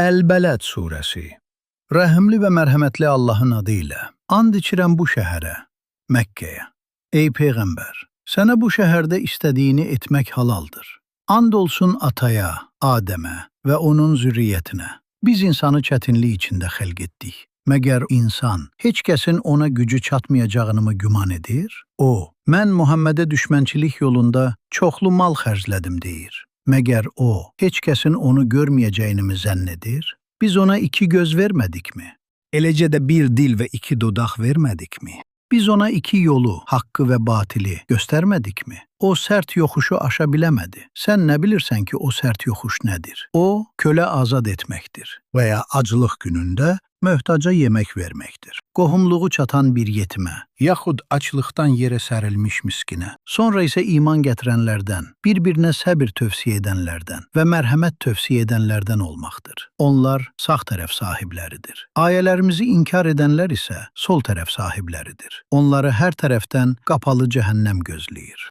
Əl-Bələd surəsi. Rəhimli və mərhəmətli Allahın adı ilə. And içirəm bu şəhərə, Məkkəyə. Ey Peyğəmbər, sənə bu şəhərdə istədiyini etmək halaldır. And olsun ataya, Adəmə və onun zürriyyətinə. Biz insanı çətinlik içində xəlq etdik. Məgər insan heç kəsin ona gücü çatmayacağını mı güman edir? O, mən Muhammədə düşmənçilik yolunda çoxlu mal xərclədim deyir. Məgər o, heç kəsin onu görməyəcəyini mi zənn edir? Biz ona 2 göz vermədikmi? Eləcə də 1 dil və 2 dodaq vermədikmi? Biz ona 2 yolu, haqqı və batili göstərmədikmi? O sərt yoxuşu aşa biləmədi. Sən nə bilirsən ki, o sərt yoxuş nədir? O, kölə azad etməkdir və ya aclıq günündə möhtaca yemək verməkdir. Qohumluğu çatan bir yetimə, yaxud açlıqdan yerə sərilmiş miskinə, sonra isə iman gətirənlərdən, bir-birinə səbir tövsiyə edənlərdən və mərhəmət tövsiyə edənlərdən olmaqdır. Onlar sağ tərəf sahibləridir. Ayələrimizi inkar edənlər isə sol tərəf sahibləridir. Onları hər tərəfdən qapalı cəhənnəm gözləyir.